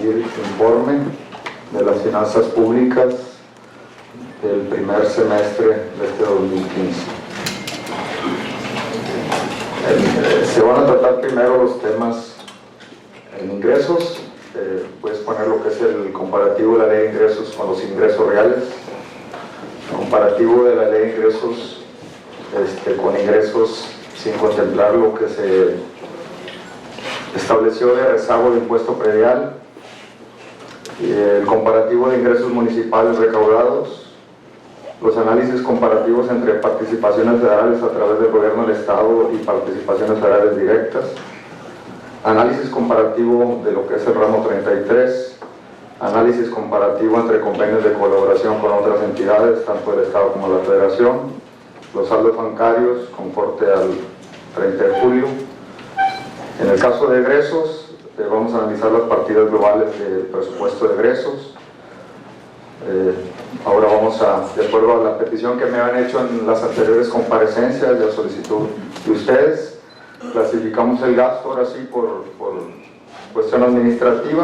compartir informe de las finanzas públicas del primer semestre de este 2015. Se van a tratar primero los temas en ingresos. Puedes poner lo que es el comparativo de la ley de ingresos con los ingresos reales, comparativo de la ley de ingresos con ingresos sin contemplar lo que se estableció de rezago de impuesto predial, el comparativo de ingresos municipales recaudados, los análisis comparativos entre participaciones federales a través del gobierno del Estado y participaciones federales directas, análisis comparativo de lo que es el ramo 33, análisis comparativo entre convenios de colaboración con otras entidades, tanto el Estado como la Federación, los saldos bancarios con corte al 30 de julio. En el caso de egresos, vamos a analizar las partidas globales del presupuesto de egresos. Ahora vamos a, de acuerdo a la petición que me han hecho en las anteriores comparecencias y a solicitud de ustedes, clasificamos el gasto ahora sí por cuestión administrativa.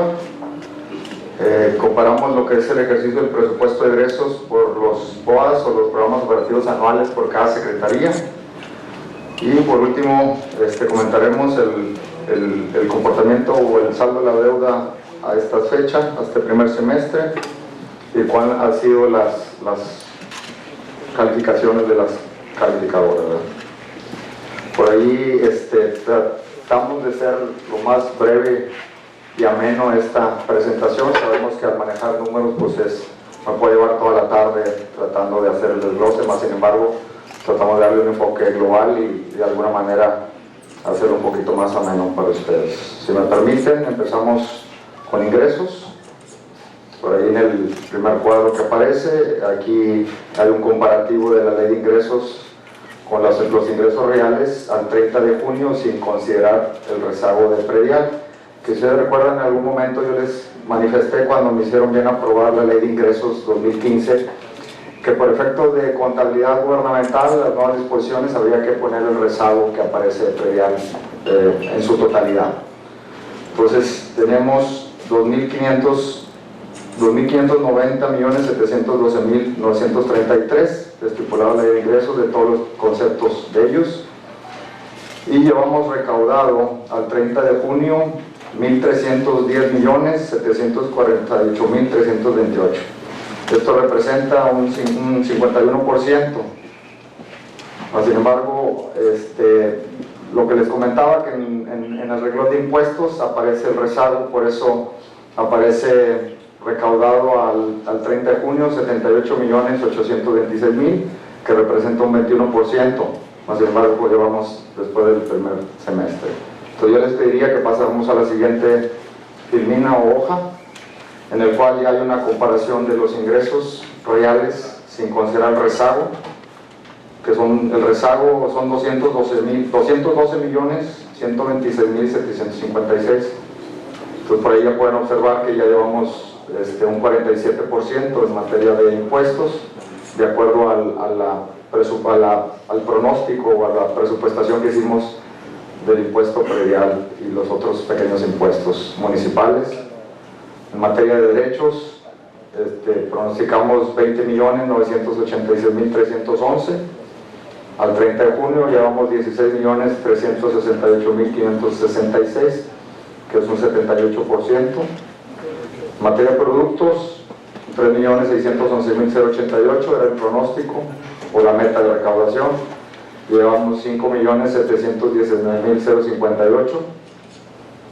Comparamos lo que es el ejercicio del presupuesto de egresos por los POAS o los programas operativos anuales por cada secretaría. Y por último, comentaremos el comportamiento o el saldo de la deuda a esta fecha, a este primer semestre, y cuáles han sido las calificaciones de las calificadoras, ¿verdad? Por ahí tratamos de ser lo más breve y ameno esta presentación. Sabemos que al manejar números pues me puede llevar toda la tarde tratando de hacer el desglose, más sin embargo tratamos de darle un enfoque global y de alguna manera hacerlo un poquito más ameno para ustedes. Si me permiten, empezamos con ingresos. Por ahí en el primer cuadro que aparece, aquí hay un comparativo de la ley de ingresos con los ingresos reales al 30 de junio sin considerar el rezago de predial, que ustedes recuerdan en algún momento yo les manifesté cuando me hicieron bien aprobar la ley de ingresos 2015 que por efecto de contabilidad gubernamental las nuevas disposiciones habría que poner el rezago que aparece de predial en su totalidad. Entonces tenemos 2.590.712.933 estipulado la ley de ingresos de todos los conceptos de ellos, y llevamos recaudado al 30 de junio 1.310.748.328. Esto representa un 51%. Sin embargo, lo que les comentaba, que en el renglón de impuestos aparece el rezago, por eso aparece recaudado al 30 de junio 78.826.000, que representa un 21%. Sin embargo, pues llevamos después del primer semestre. Entonces yo les pediría que pasáramos a la siguiente filmina o hoja, en el cual ya hay una comparación de los ingresos reales sin considerar el rezago, que son el rezago son 212.126.756. Entonces por ahí ya pueden observar que ya llevamos un 47% en materia de impuestos, de acuerdo al pronóstico o a la presupuestación que hicimos del impuesto predial y los otros pequeños impuestos municipales. En materia de derechos, pronosticamos 20.986.311. Al 30 de junio llevamos 16.368.566, que es un 78%. En materia de productos, 3.611.088 era el pronóstico o la meta de recaudación. Llevamos 5.719.058,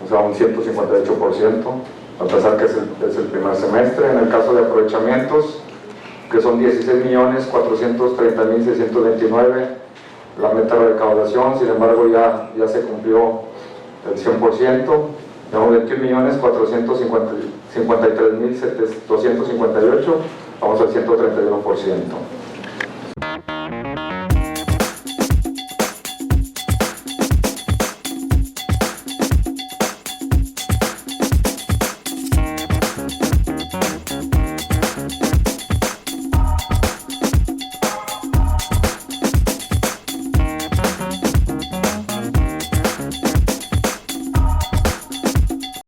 o sea un 158%, a pesar que es el primer semestre. En el caso de aprovechamientos, que son 16.430.629, la meta de recaudación, sin embargo ya se cumplió el 100%, llevamos 21.453.258, vamos al 131%.